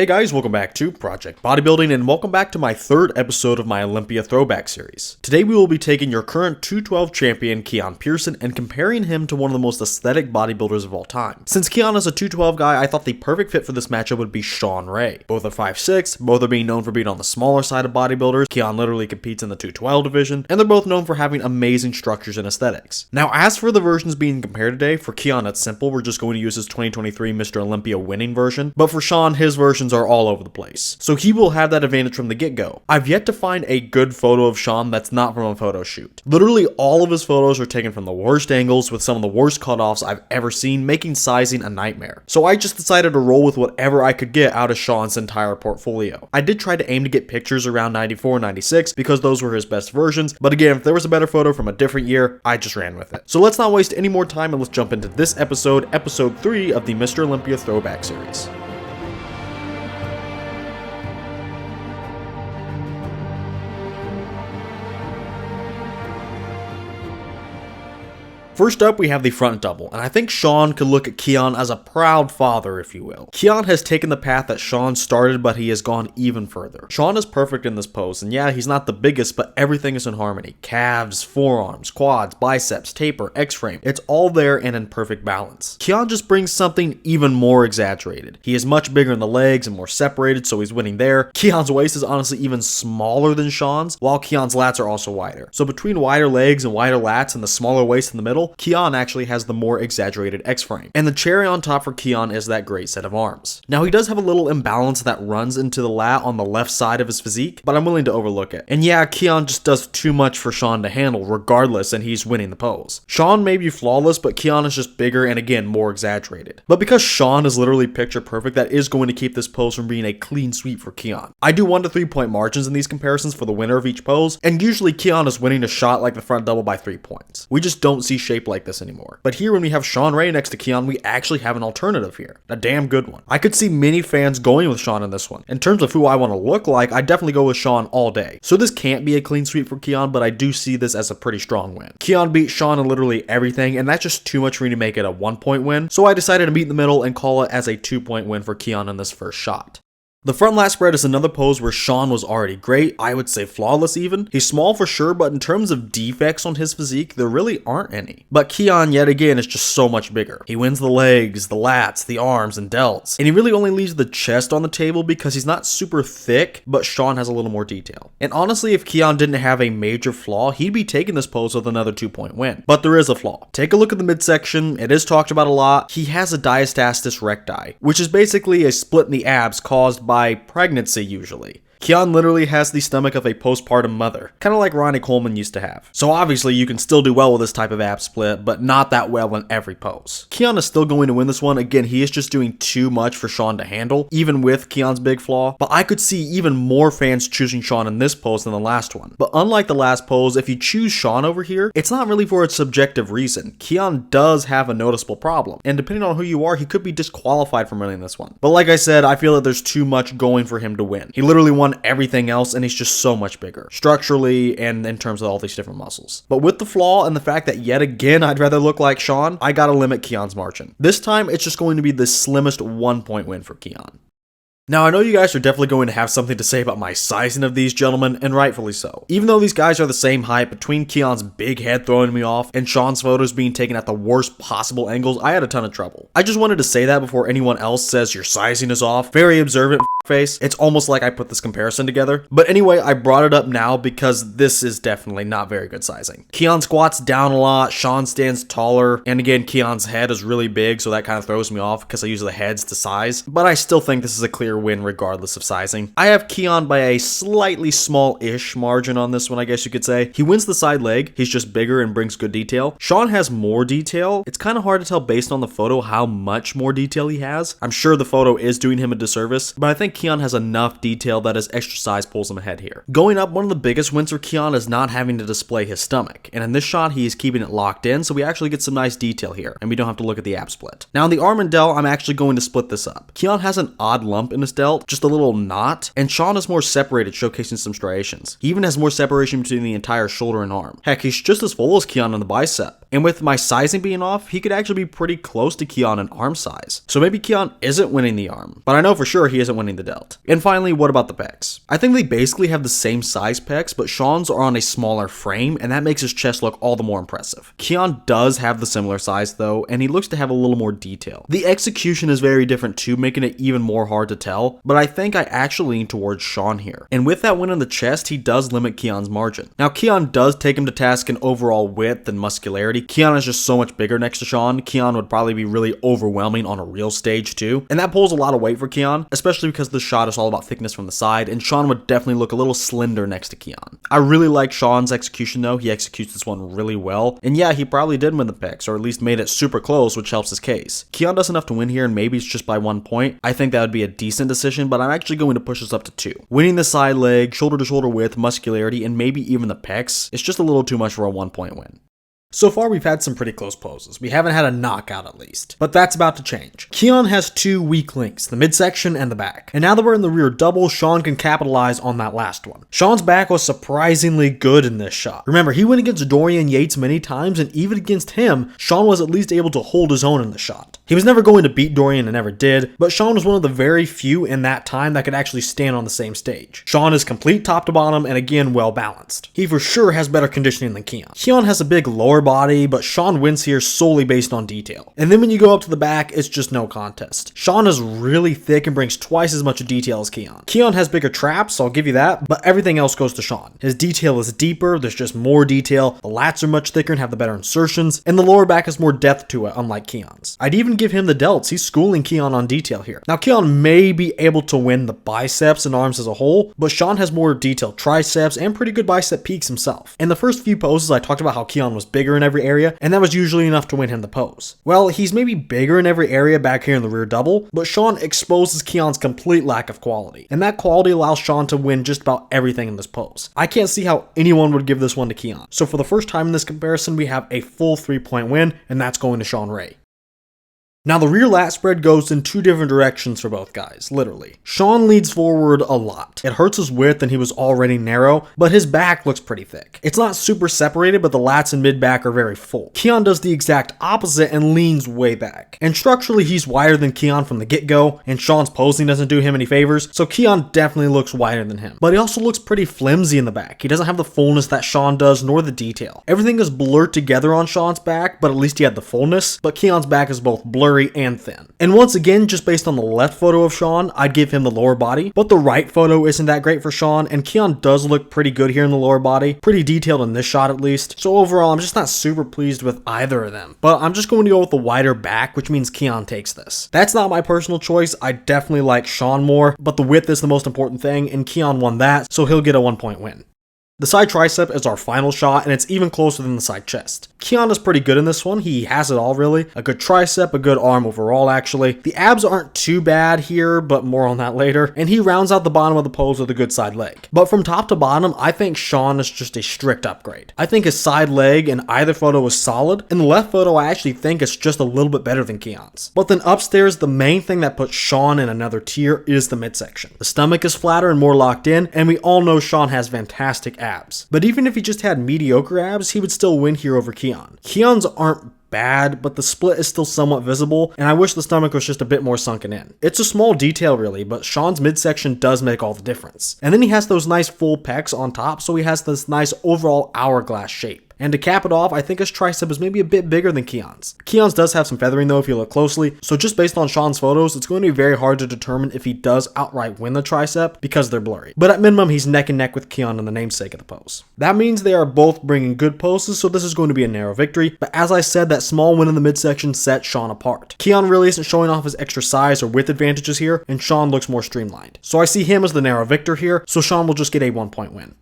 Hey guys, welcome back to Project Bodybuilding and welcome back to my third episode of my Olympia Throwback series. Today we will be taking your current 212 champion Keone Pearson and comparing him to one of the most aesthetic bodybuilders of all time. Since Keone is a 212 guy, I thought the perfect fit for this matchup would be Shawn. Both are 5'6", both are being known for being on the smaller side of bodybuilders. Keone literally competes in the 212 division, and they're both known for having amazing structures and aesthetics. Now as for the versions being compared today, for Keone it's simple, we're just going to use his 2023 Mr. Olympia winning version, but for Shawn, his versions are all over the place, so he will have that advantage from the get-go. I've yet to find a good photo of Shawn that's not from a photo shoot. Literally all of his photos are taken from the worst angles with some of the worst cutoffs I've ever seen, making sizing a nightmare. So I just decided to roll with whatever I could get out of Shawn's entire portfolio. I did try to aim to get pictures around 94, 96 because those were his best versions, but again, if there was a better photo from a different year, I just ran with it. So let's not waste any more time and let's jump into this episode, episode 3 of the Mr. Olympia Throwback series. First up, we have the front double, and I think Shawn could look at Keone as a proud father, if you will. Keone has taken the path that Shawn started, but he has gone even further. Shawn is perfect in this pose, and yeah, he's not the biggest, but everything is in harmony. Calves, forearms, quads, biceps, taper, X-frame, it's all there and in perfect balance. Keone just brings something even more exaggerated. He is much bigger in the legs and more separated, so he's winning there. Keone's waist is honestly even smaller than Shawn's, while Keone's lats are also wider. So between wider legs and wider lats and the smaller waist in the middle, Keone actually has the more exaggerated X-frame. And the cherry on top for Keone is that great set of arms. Now he does have a little imbalance that runs into the lat on the left side of his physique, but I'm willing to overlook it. And yeah, Keone just does too much for Shawn to handle regardless, and he's winning the pose. Shawn may be flawless, but Keone is just bigger and again more exaggerated. But because Shawn is literally picture perfect, that is going to keep this pose from being a clean sweep for Keone. I do 1 to 3 point margins in these comparisons for the winner of each pose, and usually Keone is winning a shot like the front double by 3 points. We just don't see shape like this anymore. But here when we have Shawn next to Keone, we actually have an alternative here. A damn good one. I could see many fans going with Shawn in this one. In terms of who I want to look like, I definitely go with Shawn all day. So this can't be a clean sweep for Keone, but I do see this as a pretty strong win. Keone beat Shawn in literally everything, and that's just too much for me to make it a 1 point win. So I decided to meet in the middle and call it as a 2 point win for Keone in this first shot. The front lat spread is another pose where Shawn was already great, I would say flawless even. He's small for sure, but in terms of defects on his physique, there really aren't any. But Keone, yet again, is just so much bigger. He wins the legs, the lats, the arms, and delts. And he really only leaves the chest on the table because he's not super thick, but Shawn has a little more detail. And honestly, if Keone didn't have a major flaw, he'd be taking this pose with another 2 point win. But there is a flaw. Take a look at the midsection, it is talked about a lot. He has a diastasis recti, which is basically a split in the abs caused by pregnancy usually. Keone literally has the stomach of a postpartum mother, kind of like Ronnie Coleman used to have. So obviously you can still do well with this type of ab split, but not that well in every pose. Keone is still going to win this one. Again, he is just doing too much for Shawn to handle, even with Keone's big flaw. But I could see even more fans choosing Shawn in this pose than the last one. But unlike the last pose, if you choose Shawn over here, it's not really for a subjective reason. Keone does have a noticeable problem, and depending on who you are, he could be disqualified from winning this one. But like I said, I feel that there's too much going for him to win. He literally won everything else, and he's just so much bigger structurally and in terms of all these different muscles. But with the flaw and the fact that yet again I'd rather look like Shawn, I gotta limit Keone's margin. This time it's just going to be the slimmest 1 point win for Keone. Now, I know you guys are definitely going to have something to say about my sizing of these gentlemen, and rightfully so. Even though these guys are the same height, between Keone's big head throwing me off and Shawn's photos being taken at the worst possible angles, I had a ton of trouble. I just wanted to say that before anyone else says your sizing is off. Very observant face. It's almost like I put this comparison together. But anyway, I brought it up now because this is definitely not very good sizing. Keone squats down a lot, Shawn stands taller, and again, Keone's head is really big, so that kind of throws me off because I use the heads to size. But I still think this is a clear win regardless of sizing. I have Keone by a slightly small-ish margin on this one, I guess you could say. He wins the side leg, he's just bigger and brings good detail. Shawn has more detail. It's kind of hard to tell based on the photo how much more detail he has. I'm sure the photo is doing him a disservice, but I think Keone has enough detail that his extra size pulls him ahead here. Going up, one of the biggest wins for Keone is not having to display his stomach, and in this shot he is keeping it locked in, so we actually get some nice detail here, and we don't have to look at the ab split. Now in the arm and delt, I'm actually going to split this up. Keone has an odd lump in his delt, just a little knot, and Shawn is more separated, showcasing some striations. He even has more separation between the entire shoulder and arm. Heck, he's just as full as Keone on the bicep. And with my sizing being off, he could actually be pretty close to Keone in arm size. So maybe Keone isn't winning the arm, but I know for sure he isn't winning the the delt. And finally, what about the pecs? I think they basically have the same size pecs, but Shawn's are on a smaller frame, and that makes his chest look all the more impressive. Keone does have the similar size though, and he looks to have a little more detail. The execution is very different too, making it even more hard to tell, but I think I actually lean towards Shawn here. And with that win in the chest, he does limit Keone's margin. Now, Keone does take him to task in overall width and muscularity. Keone is just so much bigger next to Shawn. Keone would probably be really overwhelming on a real stage too, and that pulls a lot of weight for Keone, especially because the shot is all about thickness from the side, and Shawn would definitely look a little slender next to Keone. I really like Shawn's execution though. He executes this one really well, and yeah, he probably did win the pecs, or at least made it super close, which helps his case. Keone does enough to win here, and maybe it's just by 1 point. I think that would be a decent decision, but I'm actually going to push this up to 2. Winning the side leg, shoulder to shoulder width, muscularity, and maybe even the pecs, it's just a little too much for a 1 point win. So far, we've had some pretty close poses. We haven't had a knockout at least, but that's about to change. Keone has 2 weak links, the midsection and the back. And now that we're in the rear double, Shawn can capitalize on that last one. Shawn's back was surprisingly good in this shot. Remember, he went against Dorian Yates many times, and even against him, Shawn was at least able to hold his own in the shot. He was never going to beat Dorian and never did, but Shawn was one of the very few in that time that could actually stand on the same stage. Shawn is complete top to bottom and again well balanced. He for sure has better conditioning than Keone. Keone has a big lower body, but Shawn wins here solely based on detail. And then when you go up to the back, it's just no contest. Shawn is really thick and brings twice as much detail as Keone. Keone has bigger traps, I'll give you that, but everything else goes to Shawn. His detail is deeper, there's just more detail, the lats are much thicker and have the better insertions, and the lower back has more depth to it, unlike Keone's. I'd even give him the delts. He's schooling Keone on detail here. Now, Keone may be able to win the biceps and arms as a whole, but Shawn has more detailed triceps and pretty good bicep peaks himself. In the first few poses, I talked about how Keone was bigger in every area, and that was usually enough to win him the pose. Well, he's maybe bigger in every area back here in the rear double, but Shawn exposes Keone's complete lack of quality, and that quality allows Shawn to win just about everything in this pose. I can't see how anyone would give this one to Keone. So for the first time in this comparison, we have a full 3-point win, and that's going to Shawn Ray. Now, the rear lat spread goes in 2 different directions for both guys, literally. Shawn leads forward a lot. It hurts his width and he was already narrow, but his back looks pretty thick. It's not super separated, but the lats and mid-back are very full. Keone does the exact opposite and leans way back. And structurally, he's wider than Keone from the get-go, and Shawn's posing doesn't do him any favors, so Keone definitely looks wider than him. But he also looks pretty flimsy in the back. He doesn't have the fullness that Shawn does, nor the detail. Everything is blurred together on Shawn's back, but at least he had the fullness, but Keone's back is both blurry and thin. And once again, just based on the left photo of Shawn, I'd give him the lower body, but the right photo isn't that great for Shawn, and Keone does look pretty good here in the lower body, pretty detailed in this shot at least. So overall, I'm just not super pleased with either of them, but I'm just going to go with the wider back, which means Keone takes this. That's not my personal choice. I definitely like Shawn more, but the width is the most important thing, and Keone won that, so he'll get a 1-point win. The side tricep is our final shot, and it's even closer than the side chest. Keone is pretty good in this one. He has it all, really. A good tricep, a good arm overall, actually. The abs aren't too bad here, but more on that later. And he rounds out the bottom of the pose with a good side leg. But from top to bottom, I think Shawn is just a strict upgrade. I think his side leg in either photo is solid. In the left photo, I actually think it's just a little bit better than Keone's. But then upstairs, the main thing that puts Shawn in another tier is the midsection. The stomach is flatter and more locked in, and we all know Shawn has fantastic abs. But even if he just had mediocre abs, he would still win here over Keone. Keone's aren't bad, but the split is still somewhat visible, and I wish the stomach was just a bit more sunken in. It's a small detail really, but Shawn's midsection does make all the difference. And then he has those nice full pecs on top, so he has this nice overall hourglass shape. And to cap it off, I think his tricep is maybe a bit bigger than Keone's. Keone's does have some feathering though if you look closely, so just based on Shawn's photos, it's going to be very hard to determine if he does outright win the tricep because they're blurry. But at minimum, he's neck and neck with Keone in the namesake of the pose. That means they are both bringing good poses, so this is going to be a narrow victory, but as I said, that small win in the midsection set Shawn apart. Keone really isn't showing off his extra size or width advantages here, and Shawn looks more streamlined. So I see him as the narrow victor here, so Shawn will just get a 1-point win.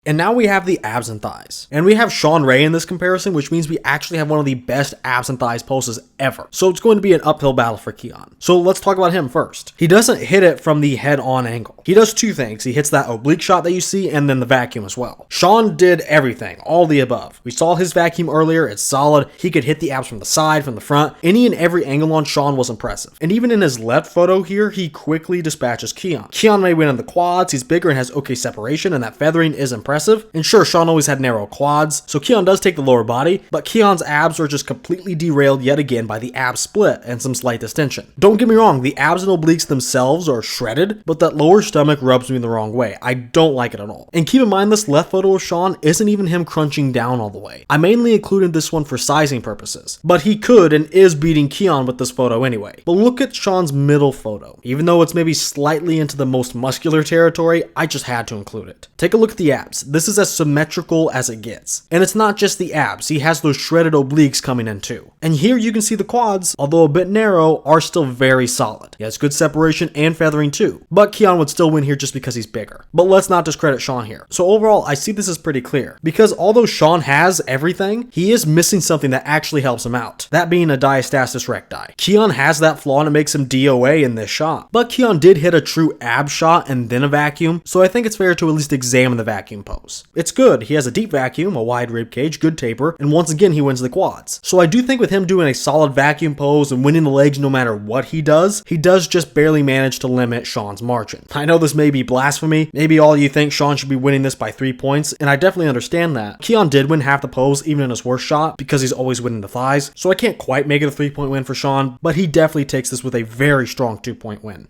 And now we have the abs and thighs. And we have Shawn Ray in this comparison, which means we actually have one of the best abs and thighs poses ever. So it's going to be an uphill battle for Keone. So let's talk about him first. He doesn't hit it from the head-on angle. He does 2 things. He hits that oblique shot that you see, and then the vacuum as well. Shawn did everything, all the above. We saw his vacuum earlier, it's solid. He could hit the abs from the side, from the front. Any and every angle on Shawn was impressive. And even in his left photo here, he quickly dispatches Keone. Keone may win in the quads, he's bigger and has okay separation, and that feathering is impressive. impressive. And sure, Shawn always had narrow quads, so Keone does take the lower body, but Keone's abs are just completely derailed yet again by the ab split and some slight distension. Don't get me wrong, the abs and obliques themselves are shredded, but that lower stomach rubs me the wrong way. I don't like it at all. And keep in mind, this left photo of Shawn isn't even him crunching down all the way. I mainly included this one for sizing purposes, but he could and is beating Keone with this photo anyway. But look at Shawn's middle photo. Even though it's maybe slightly into the most muscular territory, I just had to include it. Take a look at the abs. This is as symmetrical as it gets. And it's not just the abs, he has those shredded obliques coming in too. And here you can see the quads, although a bit narrow, are still very solid. He has good separation and feathering too, but Keone would still win here just because he's bigger. But let's not discredit Shawn here. So overall, I see this as pretty clear, because although Shawn has everything, he is missing something that actually helps him out, that being a diastasis recti. Keone has that flaw and it makes him DOA in this shot, but Keone did hit a true ab shot and then a vacuum, so I think it's fair to at least examine the vacuum pose. It's good, he has a deep vacuum, a wide rib cage, good taper, and once again he wins the quads. So I do think with him doing a solid vacuum pose and winning the legs no matter what he does just barely manage to limit Shawn's margin. I know this may be blasphemy, maybe all you think Shawn should be winning this by 3 points, and I definitely understand that. Keone did win half the pose even in his worst shot because he's always winning the thighs, so I can't quite make it a 3-point win for Shawn, but he definitely takes this with a very strong 2-point win.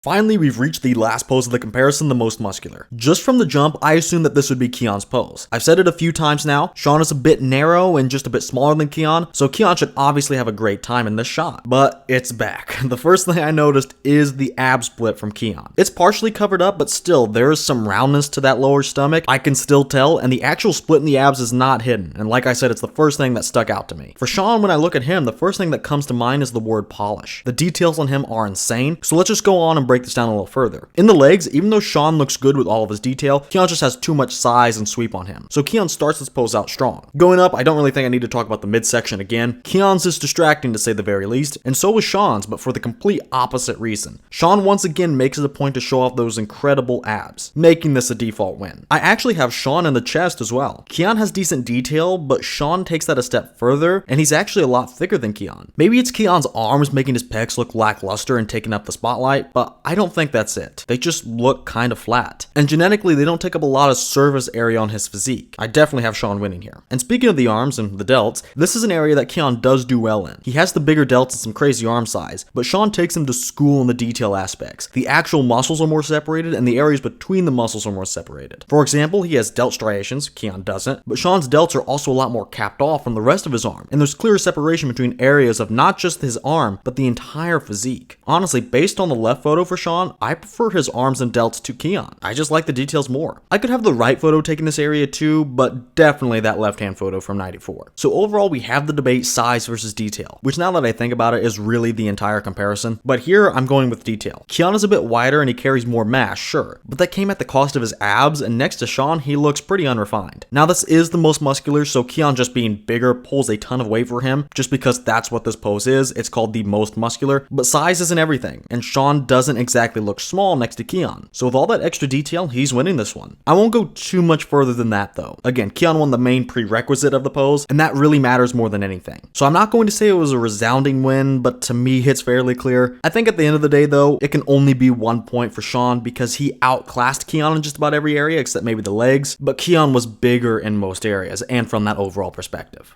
Finally, we've reached the last pose of the comparison, the most muscular. Just from the jump, I assumed that this would be Keone's pose. I've said it a few times now, Shawn is a bit narrow and just a bit smaller than Keone, so Keone should obviously have a great time in this shot. But it's back. The first thing I noticed is the ab split from Keone. It's partially covered up, but still, there is some roundness to that lower stomach, I can still tell, and the actual split in the abs is not hidden. And like I said, it's the first thing that stuck out to me. For Shawn, when I look at him, the first thing that comes to mind is the word polish. The details on him are insane, so let's just go on and break this down a little further. In the legs, even though Shawn looks good with all of his detail, Keone just has too much size and sweep on him. So Keone starts this pose out strong. Going up, I don't really think I need to talk about the midsection again. Keone's is distracting to say the very least, and so was Shawn's, but for the complete opposite reason. Shawn once again makes it a point to show off those incredible abs, making this a default win. I actually have Shawn in the chest as well. Keone has decent detail, but Shawn takes that a step further, and he's actually a lot thicker than Keone. Maybe it's Keone's arms making his pecs look lackluster and taking up the spotlight, but I don't think that's it. They just look kind of flat. And genetically, they don't take up a lot of surface area on his physique. I definitely have Shawn winning here. And speaking of the arms and the delts, this is an area that Keone does do well in. He has the bigger delts and some crazy arm size, but Shawn takes him to school in the detail aspects. The actual muscles are more separated, and the areas between the muscles are more separated. For example, he has delt striations, Keone doesn't, but Shawn's delts are also a lot more capped off from the rest of his arm, and there's clear separation between areas of not just his arm, but the entire physique. Honestly, based on the left photo for Shawn, I prefer his arms and delts to Keone. I just like the details more. I could have the right photo taking this area too, but definitely that left-hand photo from 94. So overall, we have the debate size versus detail, which now that I think about it is really the entire comparison, but here I'm going with detail. Keone is a bit wider and he carries more mass, sure, but that came at the cost of his abs, and next to Shawn, he looks pretty unrefined. Now this is the most muscular, so Keone just being bigger pulls a ton of weight for him, just because that's what this pose is. It's called the most muscular, but size isn't everything, and Shawn doesn't exactly look small next to Keone. So with all that extra detail, he's winning this one. I won't go too much further than that though. Again, Keone won the main prerequisite of the pose, and that really matters more than anything. So I'm not going to say it was a resounding win, but to me it's fairly clear. I think at the end of the day though, it can only be 1 point for Shawn because he outclassed Keone in just about every area except maybe the legs, but Keone was bigger in most areas and from that overall perspective.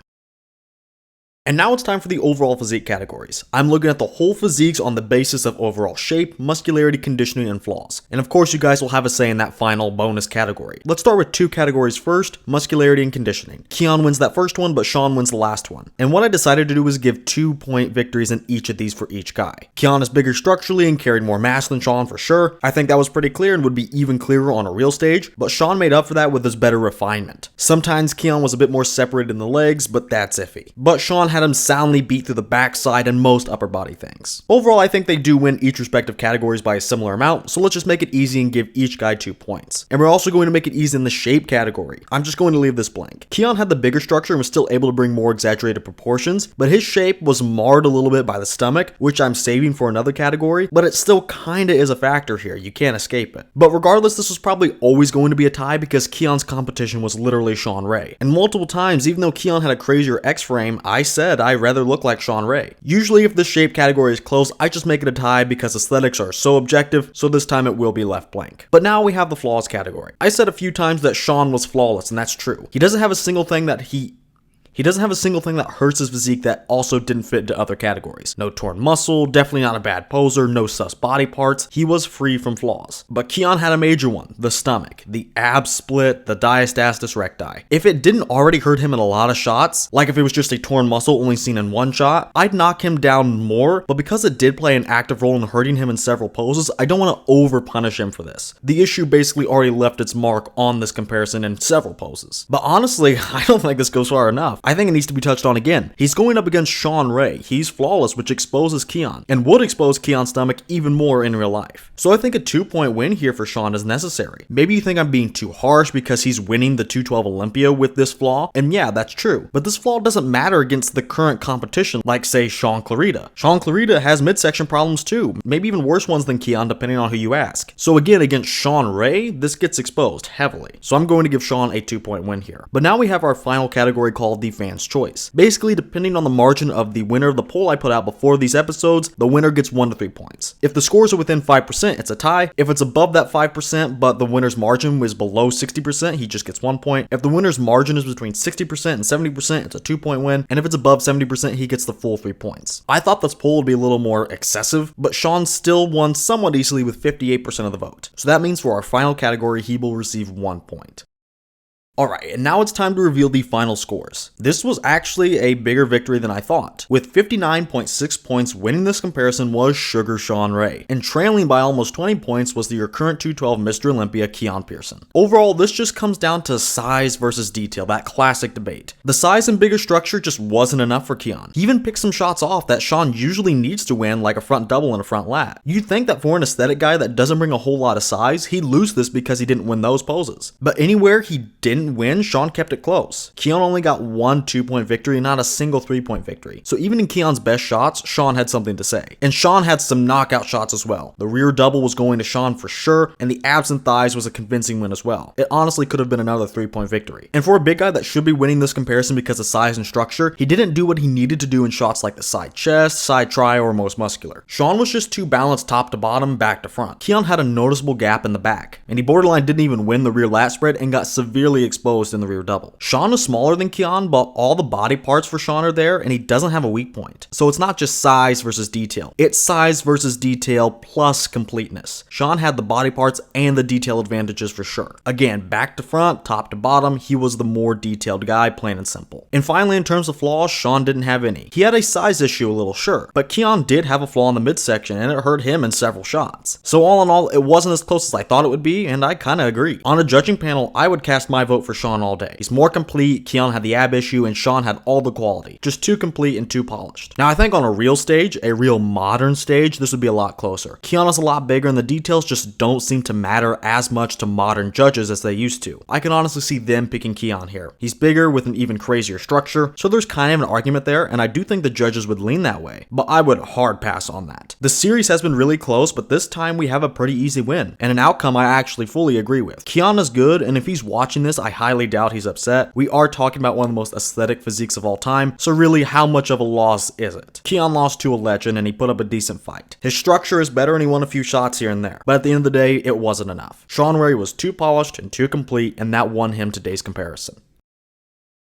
And now it's time for the overall physique categories. I'm looking at the whole physiques on the basis of overall shape, muscularity, conditioning, and flaws. And of course, you guys will have a say in that final bonus category. Let's start with 2 categories first, muscularity and conditioning. Keone wins that first one, but Shawn wins the last one. And what I decided to do was give 2-point victories in each of these for each guy. Keone is bigger structurally and carried more mass than Shawn for sure. I think that was pretty clear and would be even clearer on a real stage, but Shawn made up for that with his better refinement. Sometimes Keone was a bit more separated in the legs, but that's iffy. But Shawn had him soundly beat through the backside and most upper body things. Overall, I think they do win each respective categories by a similar amount, so let's just make it easy and give each guy 2 points. And we're also going to make it easy in the shape category. I'm just going to leave this blank. Keone had the bigger structure and was still able to bring more exaggerated proportions, but his shape was marred a little bit by the stomach, which I'm saving for another category, but it still kinda is a factor here. You can't escape it. But regardless, this was probably always going to be a tie because Keone's competition was literally Shawn Ray. And multiple times, even though Keone had a crazier X-frame, I said said, I rather look like Shawn Ray. Usually if this shape category is close, I just make it a tie because aesthetics are so objective, so this time it will be left blank. But now we have the flaws category. I said a few times that Shawn was flawless, and that's true. He doesn't have a single thing that hurts his physique that also didn't fit into other categories. No torn muscle, definitely not a bad poser, no sus body parts. He was free from flaws. But Keone had a major one, the stomach, the ab split, the diastasis recti. If it didn't already hurt him in a lot of shots, like if it was just a torn muscle only seen in one shot, I'd knock him down more, but because it did play an active role in hurting him in several poses, I don't want to over punish him for this. The issue basically already left its mark on this comparison in several poses. But honestly, I don't think this goes far enough. I think it needs to be touched on again. He's going up against Shawn Ray. He's flawless, which exposes Keone, and would expose Keone's stomach even more in real life. So I think a 2-point win here for Shawn is necessary. Maybe you think I'm being too harsh because he's winning the 212 Olympia with this flaw, and yeah, that's true. But this flaw doesn't matter against the current competition, like say Shawn Clarida. Shawn Clarida has midsection problems too, maybe even worse ones than Keone depending on who you ask. So again, against Shawn Ray, this gets exposed heavily. So I'm going to give Shawn a 2-point win here. But now we have our final category called the fan's choice. Basically, depending on the margin of the winner of the poll I put out before these episodes, the winner gets 1 to 3 points. If the scores are within 5%, it's a tie. If it's above that 5%, but the winner's margin was below 60%, he just gets 1 point. If the winner's margin is between 60% and 70%, it's a 2-point win. And if it's above 70%, he gets the full 3 points. I thought this poll would be a little more excessive, but Shawn still won somewhat easily with 58% of the vote. So that means for our final category, he will receive 1 point. Alright, and now it's time to reveal the final scores. This was actually a bigger victory than I thought. With 59.6 points, winning this comparison was Sugar Shawn Ray, and trailing by almost 20 points was your current 212 Mr. Olympia Keone Pearson. Overall, this just comes down to size versus detail, that classic debate. The size and bigger structure just wasn't enough for Keone. He even picked some shots off that Shawn usually needs to win, like a front double and a front lat. You'd think that for an aesthetic guy that doesn't bring a whole lot of size, he'd lose this because he didn't win those poses. But anywhere he didn't win, Shawn kept it close. Keone only got 1 2-point victory, not a single 3-point victory. So even in Keone's best shots, Shawn had something to say. And Shawn had some knockout shots as well. The rear double was going to Shawn for sure, and the abs and thighs was a convincing win as well. It honestly could have been another 3-point victory. And for a big guy that should be winning this comparison because of size and structure, he didn't do what he needed to do in shots like the side chest, side tri, or most muscular. Shawn was just too balanced top to bottom, back to front. Keone had a noticeable gap in the back, and he borderline didn't even win the rear lat spread and got severely exposed in the rear double. Shawn is smaller than Keone, but all the body parts for Shawn are there, and he doesn't have a weak point. So it's not just size versus detail. It's size versus detail plus completeness. Shawn had the body parts and the detail advantages for sure. Again, back to front, top to bottom, he was the more detailed guy, plain and simple. And finally, in terms of flaws, Shawn didn't have any. He had a size issue a little, sure, but Keone did have a flaw in the midsection, and it hurt him in several shots. So all in all, it wasn't as close as I thought it would be, and I kinda agree. On a judging panel, I would cast my vote for Shawn all day. He's more complete, Keone had the ab issue, and Shawn had all the quality. Just too complete and too polished. Now I think on a real stage, a real modern stage, this would be a lot closer. Keone is a lot bigger and the details just don't seem to matter as much to modern judges as they used to. I can honestly see them picking Keone here. He's bigger with an even crazier structure, so there's kind of an argument there, and I do think the judges would lean that way, but I would hard pass on that. The series has been really close, but this time we have a pretty easy win, and an outcome I actually fully agree with. Keone is good, and if he's watching this, I highly doubt he's upset. We are talking about one of the most aesthetic physiques of all time, so really how much of a loss is it? Keone lost to a legend and he put up a decent fight. His structure is better and he won a few shots here and there, but at the end of the day, it wasn't enough. Shawn Ray was too polished and too complete, and that won him today's comparison.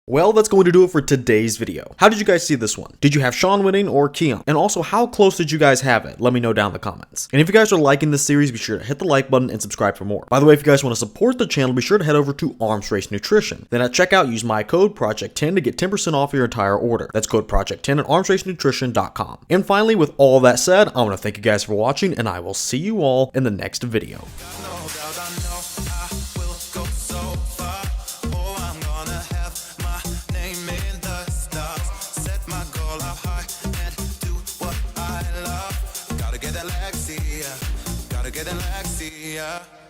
Well, that's going to do it for today's video. How did you guys see this one? Did you have Shawn winning or Keone? And also, how close did you guys have it? Let me know down in the comments. And if you guys are liking this series, be sure to hit the like button and subscribe for more. By the way, if you guys want to support the channel, be sure to head over to Arms Race Nutrition. Then at checkout, use my code Project10 to get 10% off your entire order. That's code Project10 at armsracenutrition.com. And finally, with all that said, I want to thank you guys for watching, and I will see you all in the next video. Get Alexia.